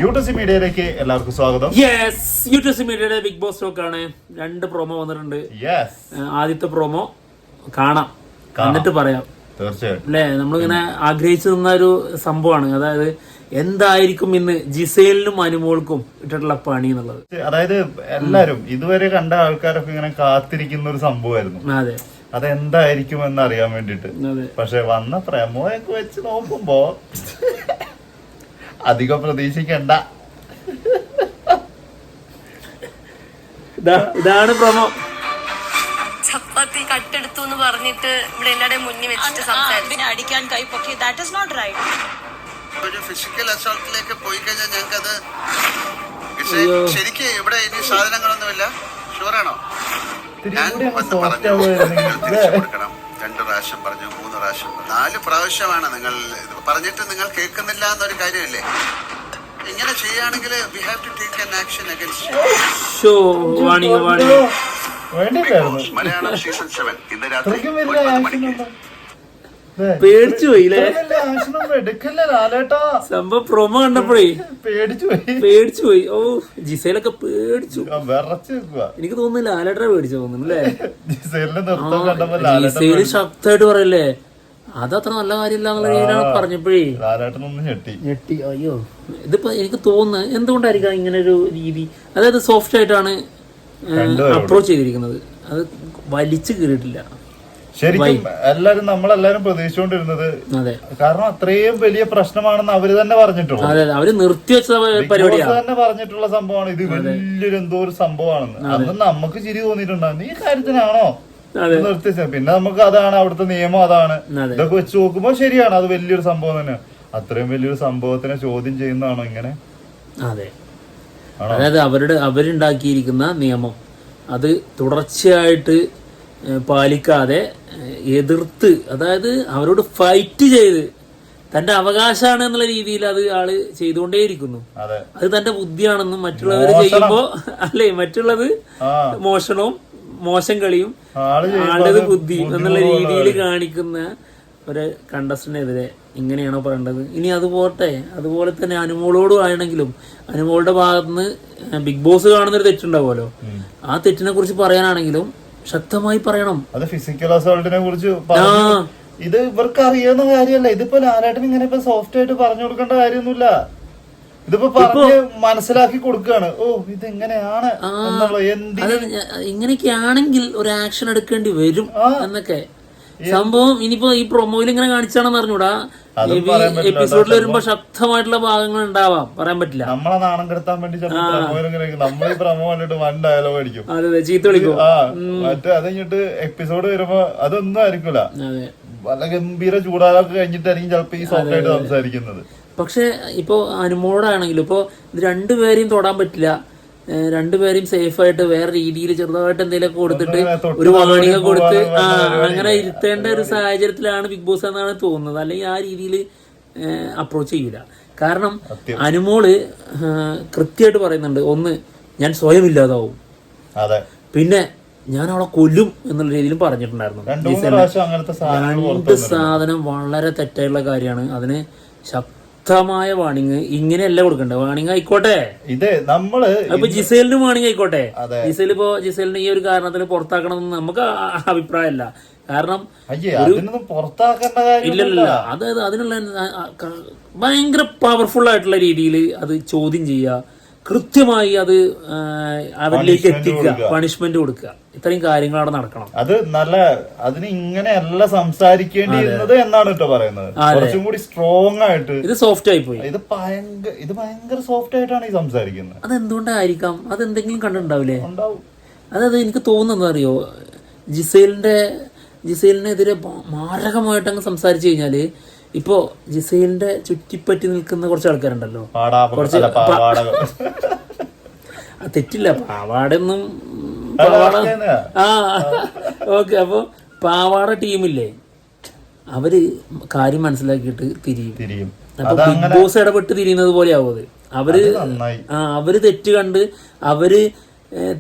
YouTube മീഡിയയിലേക്ക് എല്ലാവർക്കും സ്വാഗതം. യൂട്യൂബ് മീഡിയയുടെ ബിഗ് ബോസ് ടോക്ക് ആണ്. 2 പ്രൊമോ വന്നിട്ടുണ്ട്. ആദ്യത്തെ പ്രൊമോ കാണാം, എന്നിട്ട് പറയാം. തീർച്ചയായും അല്ലേ, നമ്മളിങ്ങനെ ആഗ്രഹിച്ചു നിന്ന ഒരു സംഭവമാണ്. അതായത് എന്തായിരിക്കും ഇന്ന് ജിസേലിനും അനുമോൾക്കും ഇട്ടിട്ടുള്ള പണി എന്നുള്ളത്. അതായത് എല്ലാരും ഇതുവരെ കണ്ട ആൾക്കാരൊക്കെ ഇങ്ങനെ കാത്തിരിക്കുന്ന ഒരു സംഭവമായിരുന്നു. അതെ, അതെന്തായിരിക്കും എന്ന് അറിയാൻ വേണ്ടിട്ട്. പക്ഷെ വന്ന പ്രമോയൊക്കെ വെച്ച് നോക്കുമ്പോ അധികം പ്രതീക്ഷിക്കണ്ട. ഇതാണ് പ്രമോ. ചപ്പാത്തി കട്ടെടുത്തു എന്ന് പറഞ്ഞിട്ട് ഇവിടെ എല്ലാവരുടെയും മുന്നിൽ വെച്ചിട്ട് സംസാരിച്ചു അടിക്കാൻ കൈ പൊക്കി. That is not right. ഒരു ഫിസിക്കൽ അസോൾട്ടിലേക്ക് പോയി കഴിഞ്ഞാൽ ഞങ്ങൾക്കത് ശരിക്കും ഇവിടെ ഇനി സാധനങ്ങളൊന്നുമില്ല. ഷുവറാണോ? ഞാൻ വന്ന് പറഞ്ഞു തിരിച്ചു കൊടുക്കണം. 2 പ്രാവശ്യം പറഞ്ഞു, 3 പ്രാവശ്യം, 4 പ്രാവശ്യമാണ് നിങ്ങൾ പറഞ്ഞിട്ട് നിങ്ങൾ കേൾക്കുന്നില്ല എന്നൊരു കാര്യമല്ലേ? ഇങ്ങനെ ചെയ്യുകയാണെങ്കിൽ we have to take an action against Malayalam season 7 ഇന്ന് രാത്രി 9 മണിക്ക്. പേടിച്ചു പോയില്ലേ സംഭവം പ്രൊമോ കണ്ടപ്പോഴേ പേടിച്ചു പോയി. ഓ, ജിസേലൊക്കെ പേടിച്ചു. എനിക്ക് തോന്നുന്നില്ല ലാലേട്ടനെ പേടിച്ചു തോന്നുന്നു അല്ലേ? ജിസേല് ശക്തമായിട്ട് പറയല്ലേ, അതത്ര നല്ല കാര്യമില്ല എന്നുള്ള രീതിയിലാണ് പറഞ്ഞപ്പോഴേ ഞെട്ടി. അയ്യോ, ഇതിപ്പോ എനിക്ക് തോന്നുന്നത് എന്തുകൊണ്ടായിരിക്കാം ഇങ്ങനെ ഒരു രീതി. അതായത് സോഫ്റ്റ് ആയിട്ടാണ് അപ്രോച്ച് ചെയ്തിരിക്കുന്നത്. അത് വലിച്ചു കീറിയിട്ടില്ല. ശരിക്കും നമ്മളെല്ലാരും പ്രതീക്ഷിച്ചുകൊണ്ടിരുന്നത്, കാരണം അത്രയും വലിയ പ്രശ്നമാണെന്ന് അവര് തന്നെ പറഞ്ഞിട്ടുള്ളൂ. അവര് നിർത്തിവെച്ച പരിപാടിയാണ് തന്നെ പറഞ്ഞിട്ടുള്ള സംഭവമാണ്. ഇത് വലിയൊരു എന്തോ ഒരു സംഭവമാണെന്ന്. അന്ന് നമുക്ക് ചിരി തോന്നിയിട്ടുണ്ടായിരുന്നു. ഈ കാര്യത്തിനാണോ നിർത്തിച്ചത്? പിന്നെ നമുക്ക് അതാണ് അവിടുത്തെ നിയമം, അതാണ്. ഇതൊക്കെ വെച്ച് നോക്കുമ്പോ ശരിയാണ്, അത് വലിയൊരു സംഭവം തന്നെ. അത്രയും വലിയൊരു സംഭവത്തിനെ ചോദ്യം ചെയ്യുന്നതാണോ ഇങ്ങനെ? അതെ, അതായത് അവരുണ്ടാക്കിയിരിക്കുന്ന നിയമം അത് തുടർച്ചയായിട്ട് പാലിക്കാതെ എതിർത്ത്, അതായത് അവരോട് ഫൈറ്റ് ചെയ്ത് തന്റെ അവകാശമാണ് എന്നുള്ള രീതിയിൽ അത് ആള് ചെയ്തുകൊണ്ടേയിരിക്കുന്നു. അത് തന്റെ ബുദ്ധിയാണെന്നും മറ്റുള്ളവർ ചെയ്യുമ്പോ അല്ലേ, മറ്റുള്ളത് മോഷണവും മോശം കളിയും ആളുടെ ബുദ്ധി എന്നുള്ള രീതിയിൽ കാണിക്കുന്ന ഒരു കണ്ടസ്റ്റന്റിനെതിരെ ഇങ്ങനെയാണോ പറയേണ്ടത്? ഇനി അതുപോലെ തന്നെ അനുമോളോടും ആണെങ്കിലും അനുമോളുടെ ഭാഗത്തുനിന്ന് ബിഗ് ബോസ് കാണുന്നൊരു തെറ്റുണ്ടാവുമല്ലോ, ആ തെറ്റിനെ കുറിച്ച് പറയാനാണെങ്കിലും ശക്തമായി പറയണം. അത് ഫിസിക്കൽ അസോൾട്ടിനെ കുറിച്ച് ഇത് ഇവർക്ക് അറിയാവുന്ന കാര്യമല്ല. ഇതിപ്പോ ലാലേട്ടൻ ഇങ്ങനെ ഇപ്പൊ സോഫ്റ്റ് ആയിട്ട് പറഞ്ഞു കൊടുക്കേണ്ട കാര്യമൊന്നുമില്ല. ഇതിപ്പോ പറഞ്ഞ് മനസ്സിലാക്കി കൊടുക്കുകയാണ്. ഓ, ഇതെങ്ങനെയാണ് ഇങ്ങനെയൊക്കെയാണെങ്കിൽ ഒരു ആക്ഷൻ എടുക്കേണ്ടി വരും എന്നൊക്കെ സംഭവം. ഇനിയിപ്പോ ഈ പ്രൊമോയിൽ ഇങ്ങനെ കാണിച്ചാണെന്ന് അറിഞ്ഞൂടാ. എപ്പിസോഡിൽ വരുമ്പോ ശക്തമായിട്ടുള്ള ഭാഗങ്ങൾ ഉണ്ടാവാം, പറയാൻ പറ്റില്ല. നമ്മളെ നാണം കെടുത്താൻ വേണ്ടി നമ്മൾ ഈ പ്രമോ കണ്ടിട്ട് 1 ഡയലോഗ് അടിക്കും, ചീത്ത വിളിക്കും. മറ്റേ അത് കഴിഞ്ഞിട്ട് എപ്പിസോഡ് വരുമ്പോ അതൊന്നും ആയിരിക്കൂല. നല്ല ഗംഭീര ചൂടാതൊക്കെ കഴിഞ്ഞിട്ടായിരിക്കും ചിലപ്പോ ഈ സോഫ്റ്റ് ആയിട്ട് സംസാരിക്കുന്നത്. പക്ഷെ ഇപ്പൊ അനുമോളാണെങ്കിലും ഇപ്പൊ ഇത് 2 പേരെയും തൊടാൻ പറ്റില്ല. 2 പേരെയും സേഫ് ആയിട്ട് വേറെ രീതിയിൽ ചെറുതായിട്ട് എന്തെങ്കിലുമൊക്കെ കൊടുത്തിട്ട് ഒരു വാണിക കൊടുത്ത് അങ്ങനെ ഇരുത്തേണ്ട ഒരു സാഹചര്യത്തിലാണ് ബിഗ് ബോസ് എന്നാണ് തോന്നുന്നത്. അല്ലെങ്കിൽ ആ രീതിയിൽ അപ്രോച്ച് ചെയ്യൂല. കാരണം അനുമോള് കൃത്യമായിട്ട് പറയുന്നുണ്ട്, ഒന്ന്, ഞാൻ സ്വയം ഇല്ലാതാവും, പിന്നെ ഞാൻ അവളെ കൊല്ലും എന്നുള്ള രീതിയിൽ പറഞ്ഞിട്ടുണ്ടായിരുന്നു. 2 സാധനം വളരെ തെറ്റായിട്ടുള്ള കാര്യമാണ്. അതിന് ശക്തമായ വാണിങ് ഇങ്ങനെയല്ല കൊടുക്കണ്ടേ. വാണിങ് ആയിക്കോട്ടെ, ഇത് നമ്മള് ഇപ്പൊ ജിസേലിന് വാണിങ് ആയിക്കോട്ടെ. ജിസേലിനെ ഈ ഒരു കാരണത്തിന് പുറത്താക്കണമെന്ന് നമുക്ക് അഭിപ്രായമല്ല. കാരണം ഇല്ലല്ല, അതായത് അതിനുള്ള ഭയങ്കര പവർഫുൾ ആയിട്ടുള്ള രീതിയിൽ അത് ചോദ്യം ചെയ്യുക, കൃത്യമായി അത് അവരിലേക്ക് എത്തിക്കുക, പണിഷ്മെന്റ് കൊടുക്കുക, ഇത്രയും കാര്യങ്ങളാണ് നടക്കണം. അത് നല്ല, അതിന് ഇങ്ങനെയല്ല സംസാരിക്കേണ്ടിയിരുന്നത് എന്നാണ് കേട്ടോ പറയുന്നത്. കുറച്ചും കൂടി സ്ട്രോങ് ആയിട്ട്. ഇത് സോഫ്റ്റ് ആയി പോയി. ഇത് ഭയങ്കര സോഫ്റ്റ് ആയിട്ടാണ് ഈ സംസാരിക്കുന്നത്. അതെന്തുകൊണ്ടായിരിക്കാം? അതെന്തെങ്കിലും കണ്ടിട്ടുണ്ടാവില്ലേ? അതായത് എനിക്ക് തോന്നുന്നത് അറിയോ, ജിസേലിനെതിരെ മാരകമായിട്ട് അങ്ങ് സംസാരിച്ചു കഴിഞ്ഞാല്, ഇപ്പോ ജിസേലിന്റെ ചുറ്റിപ്പറ്റി നിൽക്കുന്ന കുറച്ച് ആൾക്കാരുണ്ടല്ലോ, തെറ്റില്ല, പാവാടൊന്നും ഓക്കെ. അപ്പൊ പാവാട ടീമില്ലേ, അവര് കാര്യം മനസ്സിലാക്കിയിട്ട് തിരിയും. അപ്പൊ ബിഗ് ബോസ് ഇടപെട്ട് തിരിയുന്നത് പോലെ ആവും അത്. അവര് തെറ്റ് കണ്ട് അവര്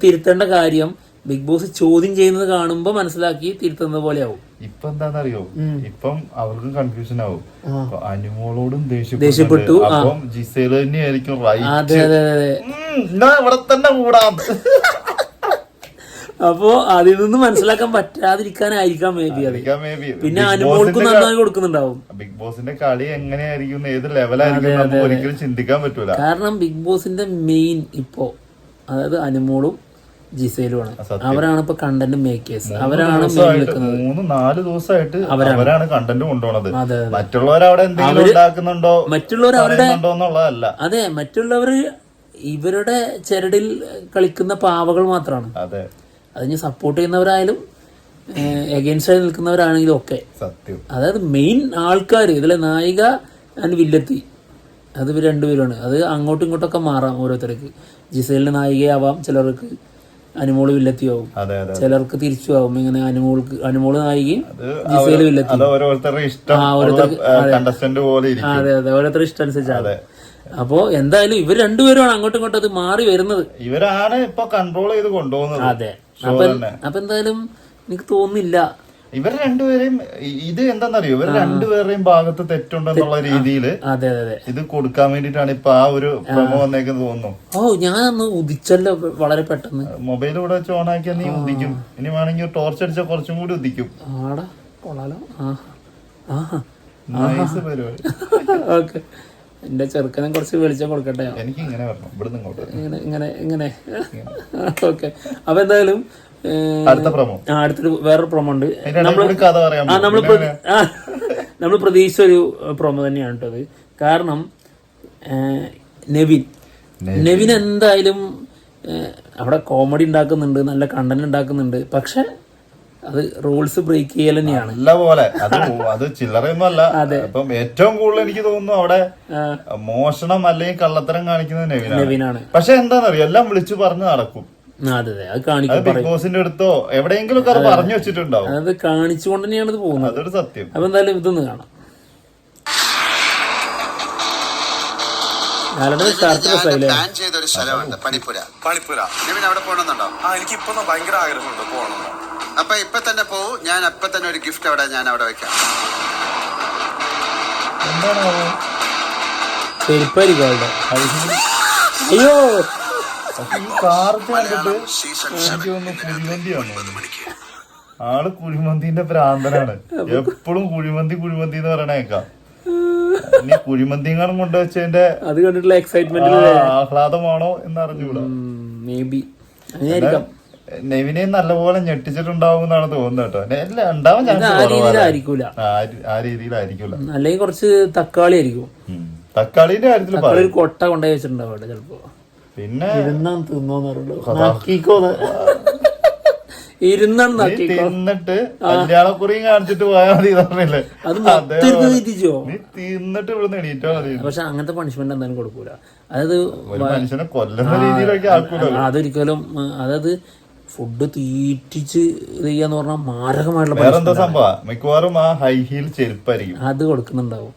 തിരുത്തേണ്ട കാര്യം ബിഗ് ബോസ് ചോദ്യം ചെയ്യുന്നത് കാണുമ്പോ മനസ്സിലാക്കി തിരുത്തുന്നത് പോലെ ആവും. ഇപ്പൊ എന്താണെന്നറിയോ, ഇപ്പം അവർക്കും കൺഫ്യൂഷൻ ആവും. അനുമോളോടും ദേഷ്യപ്പെട്ടു. അപ്പം ജിസേല് തന്നെയായിരിക്കും അതെ അതെ അതെ. ഇവിടെ തന്നെ കൂടാം. അപ്പോ അതിൽ നിന്ന് മനസ്സിലാക്കാൻ പറ്റാതിരിക്കാനായിരിക്കാം മേ ബി അത്. പിന്നെ അനുമോൾക്ക് നന്നായി കൊടുക്കുന്നുണ്ടാവും. ബിഗ് ബോസിന്റെ കളി എങ്ങനെയായിരിക്കും, ഏത് ലെവലായിരിക്കും നമുക്ക് ഒരിക്കലും ചിന്തിക്കാൻ പറ്റൂല. കാരണം ബിഗ് ബോസിന്റെ മെയിൻ ഇപ്പോ അതായത് അനുമോളും ജിസേലുമാണ്. അവരാണ് ഇപ്പൊ കണ്ടന്റ് മേക്കേഴ്സ്. അവരാണ് 3-4 ദിവസമായിട്ട് അവരാണ് കണ്ടന്റ് കൊണ്ടുപോണത്. മറ്റുള്ളവരവിടെ എന്തെങ്കിലും ഉണ്ടാക്കുന്നുണ്ടോ, മറ്റുള്ളവർ അവരുടെ എന്നുള്ളതല്ല. അതെ, മറ്റുള്ളവര് ഇവരുടെ ചരടിൽ കളിക്കുന്ന പാവകൾ മാത്രമാണ്. അതെ, അതിന് സപ്പോർട്ട് ചെയ്യുന്നവരായാലും എഗെയിൻസ്റ്റ് ആയി നിൽക്കുന്നവരാണെങ്കിലും ഒക്കെ. സത്യം. അതായത് മെയിൻ ആൾക്കാർ ഇതിലെ നായിക ആൻഡ് വില്ലത്തി അത് ഇവർ രണ്ടുപേരുമാണ്. അത് അങ്ങോട്ടും ഇങ്ങോട്ടൊക്കെ മാറാം ഓരോരുത്തർക്ക്. ജിസേലിന് നായികയാവാം, ചിലർക്ക് അനുമോള് വില്ലത്തിയാവും, ചിലർക്ക് തിരിച്ചു ആവും. ഇങ്ങനെ അനുമോള് നായികയും ജിസേല് വില്ലത്തി. അതെ അതെ, ഓരോരുത്തരുടെ ഇഷ്ടം അനുസരിച്ചാണ്. അപ്പോ എന്തായാലും ഇവർ രണ്ടുപേരുമാണ് അങ്ങോട്ടും ഇങ്ങോട്ടും അത് മാറി വരുന്നത്. ഇവരാണ് ഇപ്പൊ കൺട്രോൾ ചെയ്ത് കൊണ്ടുപോകുന്നത്. അതെ. അപ്പൊ എന്തായാലും എനിക്ക് തോന്നുന്നില്ല ഇവർ രണ്ടുപേരെയും, ഇത് എന്താണെന്നറിയോ, ഇവർ രണ്ടുപേരുടെയും ഭാഗത്ത് തെറ്റുണ്ടെന്നുള്ള രീതിയിൽ ഇത് കൊടുക്കാൻ വേണ്ടിട്ടാണ് ഇപ്പൊ ആ ഒരു പ്രമോ വന്നേക്കെന്ന് തോന്നുന്നു. ഞാനൊന്ന് ഉദിച്ചല്ലോ വളരെ പെട്ടെന്ന്. മൊബൈലിലൂടെ വെച്ച് ഓണാക്കിയാൽ നീ ഉദിക്കും. ഇനി വേണമെങ്കിൽ ടോർച്ച് അടിച്ചാൽ കുറച്ചും കൂടി ഉദിക്കും. പരിപാടി. ഓക്കെ, എന്റെ ചെറുക്കനെ കുറച്ച് വെളിച്ചം കൊടുക്കട്ടെ. എനിക്ക് ഇങ്ങനെ വരണം, ഇവിടുന്ന് ഇങ്ങോട്ട് ഇങ്ങനെ. ഓക്കെ, അപ്പൊ എന്തായാലും അടുത്തൊരു വേറൊരു പ്രൊമോ ഉണ്ട്. നമ്മൾ പ്രതീക്ഷിച്ച ഒരു പ്രൊമോ തന്നെയാണ് കേട്ടത്. കാരണം നെവിൻ എന്തായാലും അവിടെ കോമഡി ഉണ്ടാക്കുന്നുണ്ട്, നല്ല കണ്ടന്റ് ഉണ്ടാക്കുന്നുണ്ട്. പക്ഷെ അത് റൂൾസ് ബ്രേക്ക് ചെയ്യൽ തന്നെയാണ്. നല്ല പോലെ അത് ചില്ലറയൊന്നും അല്ല. അപ്പം ഏറ്റവും കൂടുതൽ എനിക്ക് തോന്നുന്നു അവിടെ മോഷണം അല്ലെങ്കിൽ കള്ളത്തരം കാണിക്കുന്നത് നെവിനാണ്. പക്ഷെ എന്താണെന്നറിയോ, എല്ലാം വിളിച്ചു പറഞ്ഞ് നടക്കും. ബിഗ് ബോസിന്റെ അടുത്തോ എവിടെയെങ്കിലും ഒക്കെ അത് പറഞ്ഞു വെച്ചിട്ടുണ്ടാവും. അത് കാണിച്ചുകൊണ്ട് തന്നെയാണ് ഇത് പോകുന്നത്. അതൊരു സത്യം. അപ്പൊ എന്തായാലും ഇതൊന്ന് കാണാം. പ്ലാൻ ചെയ്ത ഒരു സ്ഥലമുണ്ട്, പണിപ്പുര. നെവിൻ അവിടെ പോകണമെന്നുണ്ടോ? എനിക്ക് ഇപ്പൊ ഭയങ്കര ആഗ്രഹമുണ്ട് പോകണം. അപ്പൊ ഇപ്പൊ തന്നെ പോവും. ഞാൻ അപ്പൊ തന്നെ ഒരു ഗിഫ്റ്റ് ഞാൻ അവിടെ വെക്കാം. അയ്യോ, ഈ കാർത്ത് കണ്ടിട്ട് എനിക്ക് തോന്നുന്നു കുഴിമന്തിയാണ്. ആള് കുഴിമന്തിന്റെ പ്രാന്തനാണ്. എപ്പോഴും കുഴിമന്തി എന്ന് പറയണേക്കാം. ഇനി കുഴിമന്തിങ്ങാനും കൊണ്ടുവച്ചതിന്റെ അത് കണ്ടിട്ടുള്ള എക്സൈറ്റ്മെന്റ് ആഹ്ലാദമാണോ എന്ന് അറിഞ്ഞൂടാ. മേ ബി നെവിനെ നല്ലപോലെ ഞെട്ടിച്ചിട്ടുണ്ടാവും എന്നാണ് തോന്നുന്നത് കേട്ടോ. ഉണ്ടാവാൻ ചാൻസ് ആ രീതിയിലായിരിക്കൂല. അല്ലെങ്കിൽ കുറച്ച് തക്കാളി ആയിരിക്കും. തക്കാളിന്റെ കാര്യത്തിൽ കൊട്ട കൊണ്ടുപോയി വെച്ചിട്ടുണ്ടാവും അവിടെ ചിലപ്പോ. പിന്നെ തിന്നിട്ട് കല്യാണക്കുറിയും കാണിച്ചിട്ട് പോയാൽ മതി പറഞ്ഞില്ലേ, നീ തിന്നിട്ട് ഇവിടുന്ന് എണീറ്റാ മതി. പക്ഷെ അങ്ങനത്തെ പണിഷ്മെന്റ് എന്തായാലും കൊടുക്കൂല. അതായത് മനുഷ്യനെ കൊല്ലുന്ന രീതിയിലൊക്കെ ആക്കൂല. അതൊരിക്കലും, അതായത് ഫുഡ് തീറ്റിച്ച് ഇത് ചെയ്യാന്ന് പറഞ്ഞാൽ മാരകമായിട്ടുള്ള വേറെന്താ സംഭവം. മിക്കവാറും ആ ഹൈ ഹീൽ ചെരുപ്പായിരിക്കും അത് കൊടുക്കുന്നുണ്ടാവും.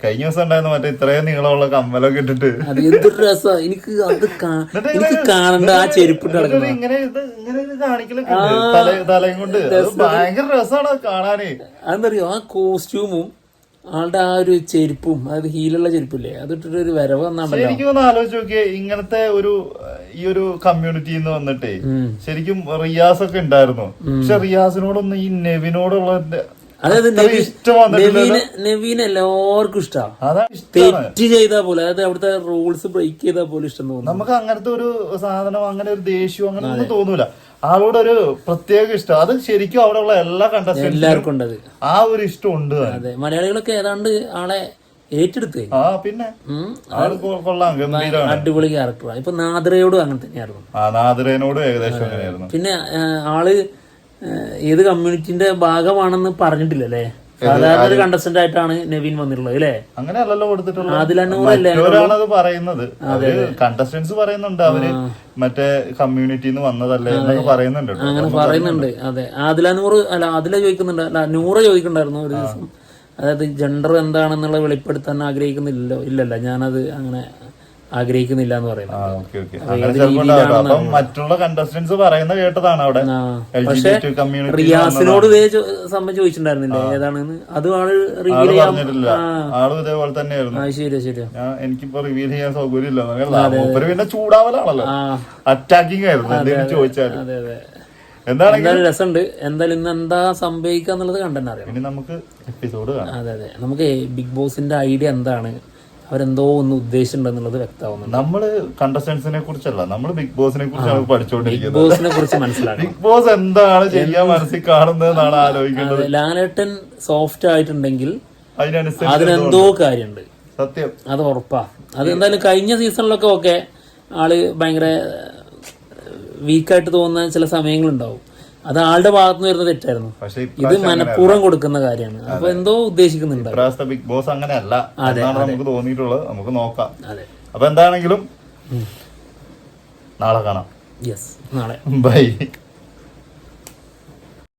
കഴിഞ്ഞ ദിവസം ഉണ്ടായിരുന്നു മറ്റേ ഇത്രയും നീളമുള്ള കമ്മലൊക്കെ ഇട്ടിട്ട്. അത് എന്തൊരു രസാ. എനിക്ക് കാണണ്ട ആ ചെരുപ്പിട്ട് ഇങ്ങനെ കാണിക്കലൊക്കെ തലയും കൊണ്ട് ഭയങ്കര രസമാണ് കാണാനേ. അതെന്തറിയോ, ആ കോസ്റ്റ്യൂമും ആളുടെ ആ ഒരു ചെരുപ്പും, അതായത് ഹീലുള്ള ചെരുപ്പില്ലേ, അതിട്ടിട്ട് ഒരു വരവ് വന്നാണല്ലോ. എനിക്കൊന്ന് ആലോചിച്ച് നോക്കിയേ, ഇങ്ങനത്തെ ഈ ഒരു കമ്മ്യൂണിറ്റിന്ന് വന്നിട്ടേ ശരിക്കും റിയാസ് ഒക്കെ ഉണ്ടായിരുന്നു. പക്ഷെ റിയാസിനോടൊന്നും ഈ നെവിനോടുള്ള അതായത് നെവീൻ എല്ലാവർക്കും ഇഷ്ടമാണ്. തെറ്റ് ചെയ്താൽ പോലും, അതായത് അവിടുത്തെ റൂൾസ് ബ്രേക്ക് ചെയ്താൽ പോലും ഇഷ്ടം തോന്നുന്നു. നമുക്ക് അങ്ങനത്തെ ഒരു സാധനം, അങ്ങനെ ഒരു ദേഷ്യം അങ്ങനെ ഒന്നും തോന്നൂല. ആളോടൊരു പ്രത്യേക ഇഷ്ടം. അത് ശരിക്കും അവിടെ ഉള്ള എല്ലാ കണ്ടസ്റ്റന്റും എല്ലാവർക്കും ഉണ്ട്. ആ ഒരു ഇഷ്ടം ഉണ്ട്. അതെ, മലയാളികളൊക്കെ ഏതാണ്ട് ആളെ ഏറ്റെടുത്ത്. പിന്നെ ആള് കൊള്ളാം, ഗംഭീരമാണ്, അടിപൊളി ക്യാരക്ടറാണ്. ഇപ്പൊ നാദിറയോടും അങ്ങനെ തന്നെയായിരുന്നു. നാദിറയോടും ഏകദേശം അങ്ങനെയായിരുന്നു. പിന്നെ ആള് ഏത് കമ്മ്യൂണിറ്റിന്റെ ഭാഗമാണെന്ന് പറഞ്ഞിട്ടില്ലല്ലേ. സാധാരണ ഒരു കണ്ടസ്റ്റന്റ് ആയിട്ടാണ് നെവിൻ വന്നിട്ടുള്ളത് അല്ലേ. അങ്ങനെയല്ലല്ലോ കൊടുത്തിട്ടുള്ളത്. അതിലൂടെ പറയുന്നത് കണ്ടസ്റ്റൻസ് പറയുന്നുണ്ട് അവര് മറ്റേ കമ്മ്യൂണിറ്റിന്ന് വന്നതല്ലേ എന്നൊക്കെ പറയുന്നുണ്ട്. അങ്ങനെ പറയുന്നുണ്ട്. അതെ, ആദില ചോദിക്കുന്നുണ്ട്, അല്ല നൂറ ചോദിക്കണ്ടായിരുന്നു ഒരു ദിവസം. അതായത് ജെൻഡർ എന്താണെന്നുള്ള വെളിപ്പെടുത്താൻ ആഗ്രഹിക്കുന്നില്ലല്ലോ. ഇല്ലല്ല, ഞാനത് അങ്ങനെ ആഗ്രഹിക്കുന്നില്ല എന്ന് പറയുന്നത്. Okay okay. അങ്ങനെ ചിലപ്പോൾ ഉണ്ടാവും. അപ്പം മറ്റുള്ള കണ്ടസ്റ്റന്റ്സ് പറയുന്ന കേട്ടതാണ് അവിടെ പക്ഷെ LGBT കമ്മ്യൂണിറ്റി റിയാസിനോട് ഇതേ സംബന്ധം ചോദിച്ചിട്ടുണ്ടായിരുന്നില്ലേ ഏതാണെന്ന്, അതും ആള് റിവീൽ ചെയ്യാൻ പറഞ്ഞിട്ടില്ല. ആളും ഇതേപോലെ തന്നെയായിരുന്നു. ശരിയാ ശരിയാ. എനിക്കിപ്പോ റിവീൽ ചെയ്യാൻ സൗകര്യം ഇല്ല. മൂപ്പര് പിന്നെ ചൂടാവലാണല്ലോ, അറ്റാക്കിങ് ആയിരുന്നു എന്തെങ്കിലും ചോദിച്ചാൽ. അതെ അതെ. എന്താണെങ്കിലും രസമുണ്ട്. എന്തായാലും ഇന്ന് എന്താ സംഭവിക്കുക എന്നുള്ളത് കണ്ടെന്നെ അറിയാം. ഇനി നമുക്ക് എപ്പിസോഡ് കാണാം. അതെ അതെ. നമുക്ക് ബിഗ് ബോസിന്റെ ഐഡിയ എന്താണ്, അവരെന്തോ ഒന്ന് ഉദ്ദേശിച്ചിട്ടുണ്ടെന്നുള്ളത് വ്യക്തമാവുന്നുണ്ട്. നമ്മള് കണ്ടസ്റ്റൻസിനെ കുറിച്ചല്ല, നമ്മള് ബിഗ് ബോസിനെ കുറിച്ചാണ് പഠിച്ചുകൊണ്ടിരിക്കുന്നത്. ബിഗ് ബോസിനെ കുറിച്ച് മനസ്സിലാക്കണം. ബിഗ് ബോസ് എന്താണ് ചെയ്യാൻ മനസ്സിൽ കാണുന്നതെന്നാണ് ആലോചിക്കുന്നത്. ലാലേട്ടൻ സോഫ്റ്റ് ആയിട്ടുണ്ടെങ്കിൽ അതിനനുസരിച്ച് അതിനെന്തോ കാര്യമുണ്ട്, സത്യം, അത് ഉറപ്പാ. അത് എന്തായാലും കഴിഞ്ഞ സീസണിലൊക്കെ ഓക്കെ ആള് ഭയങ്കര വീക്കായിട്ട് തോന്നുന്ന ചില സമയങ്ങളുണ്ടാവും. അത് ആളുടെ ഭാഗത്തുനിന്ന് വരുന്ന തെറ്റായിരുന്നു. പക്ഷെ ഇത് മനഃപൂർവ്വം കൊടുക്കുന്ന കാര്യമാണ്. അപ്പൊ എന്തോ ഉദ്ദേശിക്കുന്നുണ്ട്. ഇപ്രാവശ്യത്തെ ബിഗ് ബോസ് അങ്ങനെയല്ല എന്നാണ് നമുക്ക് തോന്നിയിട്ടുള്ളത്. നമുക്ക് നോക്കാം. അതെ. അപ്പൊ എന്താണെങ്കിലും നാളെ കാണാം. യെസ്, നാളെ ബൈ.